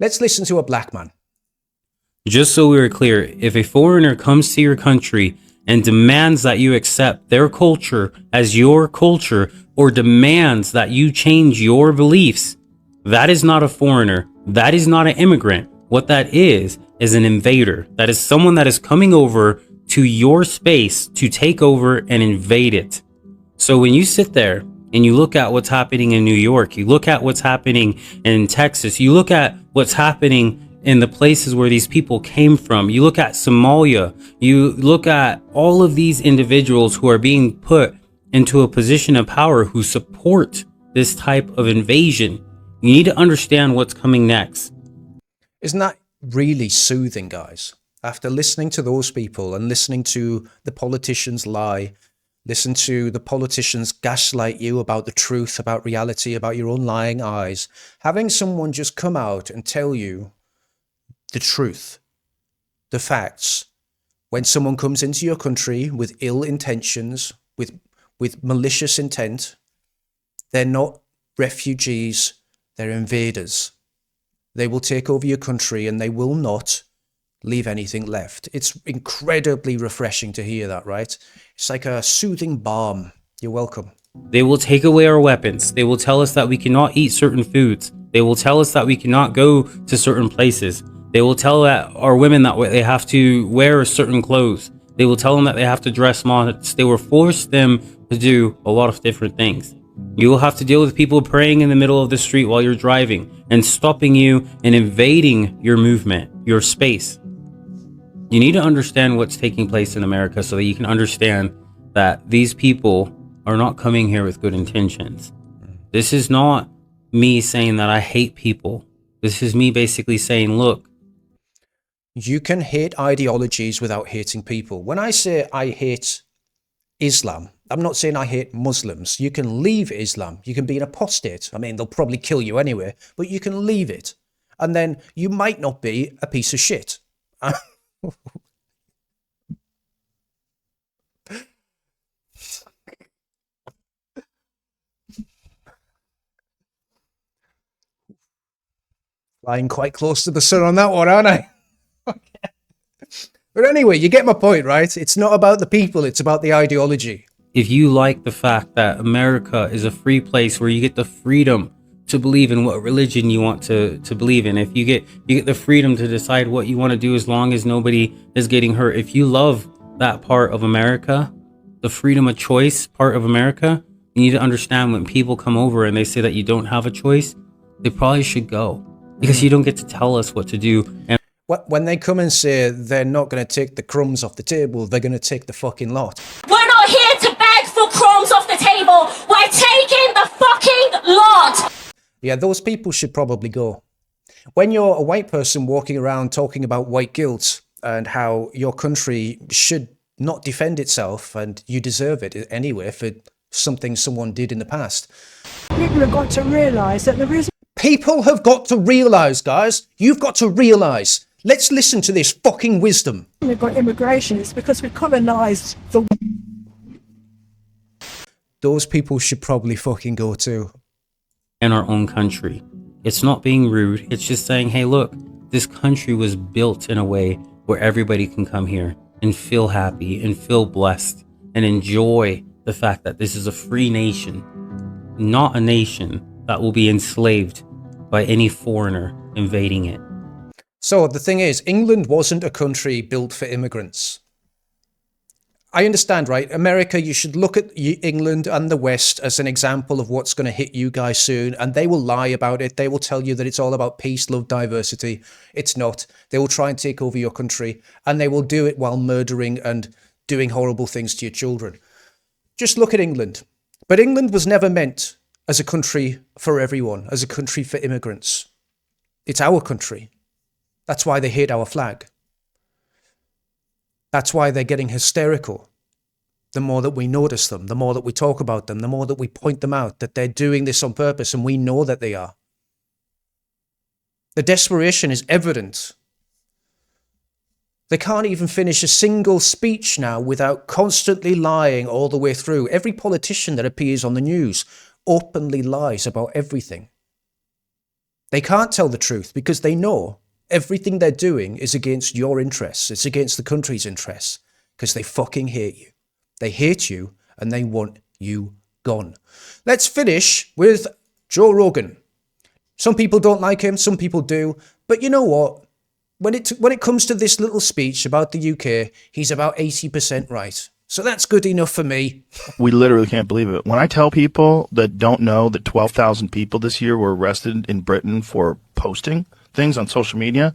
Let's listen to a black man. Just so we're clear, if a foreigner comes to your country and demands that you accept their culture as your culture, or demands that you change your beliefs, that is not a foreigner. That is not an immigrant. What that is an invader. That is someone that is coming over to your space to take over and invade it. So when you sit there and you look at what's happening in New York, you look at what's happening in Texas, you look at what's happening in the places where these people came from, you look at Somalia, you look at all of these individuals who are being put into a position of power who support this type of invasion, you need to understand what's coming next. Isn't that really soothing, guys? After listening to those people and listening to the politicians lie, listen to the politicians gaslight you about the truth, about reality, about your own lying eyes, having someone just come out and tell you the truth, the facts. When someone comes into your country with ill intentions, with malicious intent, they're not refugees, they're invaders. They will take over your country and they will not leave anything left. It's incredibly refreshing to hear that, right? It's like a soothing balm. You're welcome. They will take away our weapons. They will tell us that we cannot eat certain foods. They will tell us that we cannot go to certain places. They will tell our women that they have to wear certain clothes. They will tell them that they have to dress modest. They will force them to do a lot of different things. You will have to deal with people praying in the middle of the street while you're driving and stopping you and invading your movement, your space. You need to understand what's taking place in America so that you can understand that these people are not coming here with good intentions. This is not me saying that I hate people. This is me basically saying, look, you can hate ideologies without hating people. When I say I hate Islam, I'm not saying I hate Muslims. You can leave Islam. You can be an apostate. I mean, they'll probably kill you anyway, but you can leave it. And then you might not be a piece of shit. Flying quite close to the sun on that one, aren't I? But anyway, you get my point, right? It's not about the people, it's about the ideology. If you like the fact that America is a free place where you get the freedom to believe in what religion you want to believe in, if you get the freedom to decide what you want to do as long as nobody is getting hurt, if you love that part of America, the freedom of choice part of America, you need to understand when people come over and they say that you don't have a choice, they probably should go, because you don't get to tell us what to do. And when they come and say they're not going to take the crumbs off the table, they're going to take the fucking lot. We're not here to beg for crumbs off the table. We're taking the fucking lot. Yeah, those people should probably go. When you're a white person walking around talking about white guilt and how your country should not defend itself and you deserve it anyway for something someone did in the past. People have got to realise that there is... People have got to realise, guys. You've got to realise. Let's listen to this fucking wisdom. We've got immigration. It's because we've colonised the... Those people should probably fucking go too. in our own country. It's not being rude. It's just saying, hey, look, this country was built in a way where everybody can come here and feel happy and feel blessed and enjoy the fact that this is a free nation, not a nation that will be enslaved by any foreigner invading it. So the thing is, England wasn't a country built for immigrants. I understand, right? America, you should look at England and the West as an example of what's going to hit you guys soon. And they will lie about it. They will tell you that it's all about peace, love, diversity. It's not. They will try and take over your country, and they will do it while murdering and doing horrible things to your children. Just look at England. But England was never meant as a country for everyone, as a country for immigrants. It's our country. That's why they hate our flag. That's why they're getting hysterical. The more that we notice them, the more that we talk about them, the more that we point them out, that they're doing this on purpose, and we know that they are. The desperation is evident. They can't even finish a single speech now without constantly lying all the way through. Every politician that appears on the news openly lies about everything. They can't tell the truth because they know everything they're doing is against your interests. It's against the country's interests because they fucking hate you. They hate you and they want you gone. Let's finish with Joe Rogan. Some people don't like him, some people do. But you know what? When it comes to this little speech about the UK, he's about 80% right. So that's good enough for me. We literally can't believe it. When I tell people that don't know that 12,000 people this year were arrested in Britain for posting things on social media,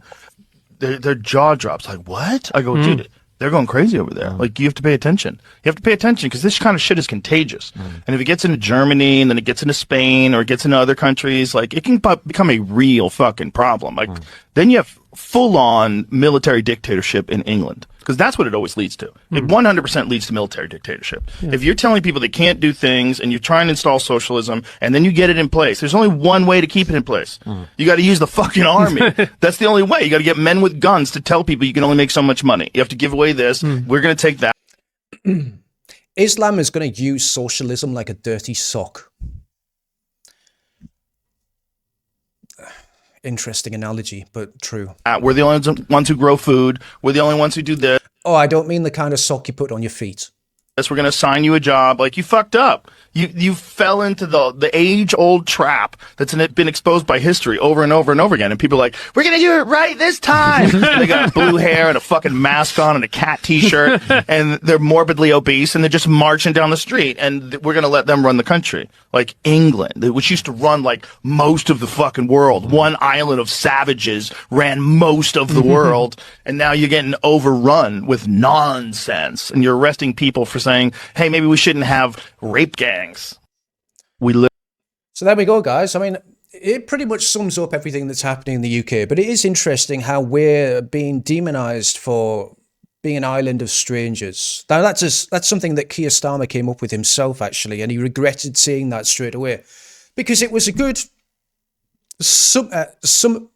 their jaw drops. Like, what? I go, dude, they're going crazy over there. Like, you have to pay attention. You have to pay attention because this kind of shit is contagious. And if it gets into Germany and then it gets into Spain or it gets into other countries, like, it can become a real fucking problem. Like, then you have full-on military dictatorship in England. Because that's what it always leads to. It 100% leads to military dictatorship. If you're telling people they can't do things and you're trying to install socialism and then you get it in place, there's only one way to keep it in place. You got to use the fucking army. That's the only way. You got to get men with guns to tell people you can only make so much money. You have to give away this. We're going to take that. Islam is going to use socialism like a dirty sock. Interesting analogy, but true. We're the only ones who grow food. We're the only ones who do this. Oh, I don't mean the kind of sock you put on your feet. We're going to assign you a job. Like, you fucked up. You fell into the age-old trap that's been exposed by history over and over and over again. And people are like, we're going to do it right this time. They got blue hair and a fucking mask on and a cat t-shirt. And they're morbidly obese and they're just marching down the street. And we're going to let them run the country. Like England, which used to run like most of the fucking world. One island of savages ran most of the world. And now you're getting overrun with nonsense. And you're arresting people for saying, hey, maybe we shouldn't have rape gangs. So there we go, guys. I mean, it pretty much sums up everything that's happening in the UK. But it is interesting how we're being demonized for being an island of strangers. Now, that's something that Keir Starmer came up with himself, actually, and he regretted saying that straight away because it was a good summation.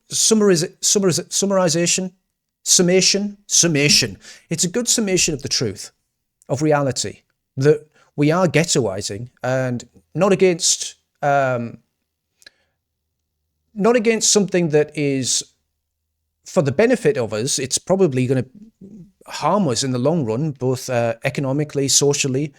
It's a good summation of the truth, of reality, that we are ghettoizing, and not against something that is for the benefit of us. It's probably going to harm us in the long run, both economically, socially.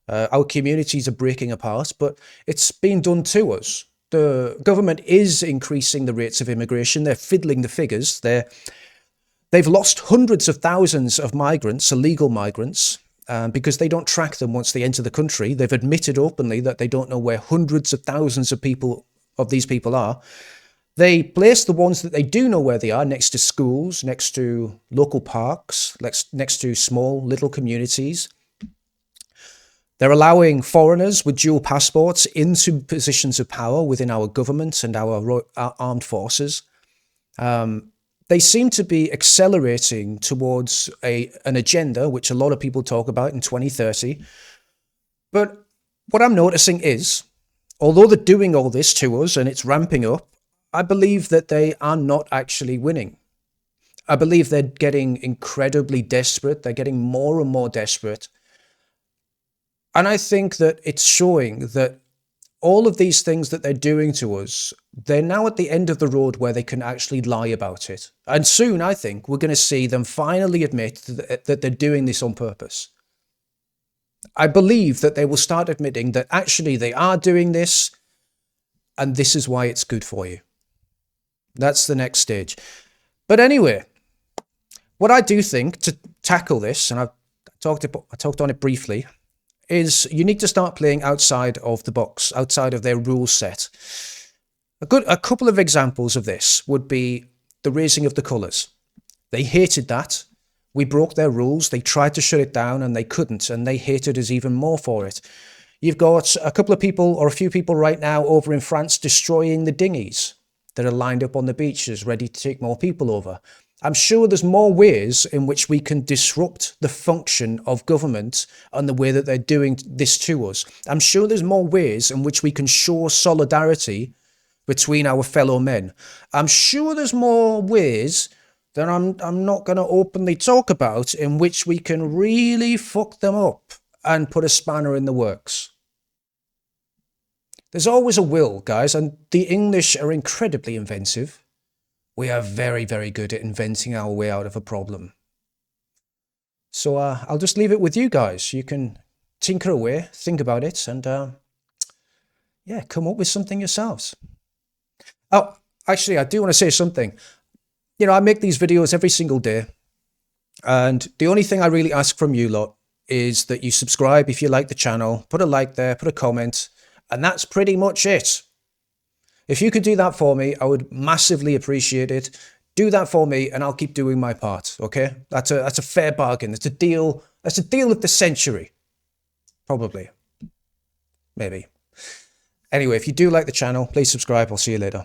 Our communities are breaking apart, but it's being done to us. The government is increasing the rates of immigration. They're fiddling the figures. They've lost hundreds of thousands of migrants, illegal migrants, because they don't track them once they enter the country. They've admitted openly that they don't know where hundreds of thousands of these people are. They place the ones that they do know where they are next to schools, next to local parks, next to small little communities. They're allowing foreigners with dual passports into positions of power within our government and our armed forces. They seem to be accelerating towards an agenda, which a lot of people talk about in 2030. But what I'm noticing is, although they're doing all this to us and it's ramping up, I believe that they are not actually winning. I believe they're getting incredibly desperate. They're getting more and more desperate. And I think that it's showing that all of these things that they're doing to us, they're now at the end of the road where they can actually lie about it. And soon, I think, we're going to see them finally admit that they're doing this on purpose. I believe that they will start admitting that actually they are doing this, and this is why it's good for you. That's the next stage. But anyway, what I do think to tackle this, and I talked on it briefly, is you need to start playing outside of the box, outside of their rule set. A couple of examples of this would be the raising of the colours. They hated that. We broke their rules. They tried to shut it down and they couldn't, and they hated us even more for it. You've got a couple of people, or a few people right now over in France, destroying the dinghies that are lined up on the beaches, ready to take more people over. I'm sure there's more ways in which we can disrupt the function of government and the way that they're doing this to us. I'm sure there's more ways in which we can show solidarity between our fellow men. I'm sure there's more ways that I'm not going to openly talk about in which we can really fuck them up and put a spanner in the works. There's always a will, guys, and the English are incredibly inventive. We are very, very good at inventing our way out of a problem. So I'll just leave it with you guys. You can tinker away, think about it, and yeah, come up with something yourselves. Oh, actually, I do want to say something. You know, I make these videos every single day, and the only thing I really ask from you lot is that you subscribe if you like the channel, put a like there, put a comment, and that's pretty much it. If you could do that for me, I would massively appreciate it. Do that for me and I'll keep doing my part, okay? That's a fair bargain. It's a deal. That's a deal of the century. Probably. Maybe. Anyway, if you do like the channel, please subscribe. I'll see you later.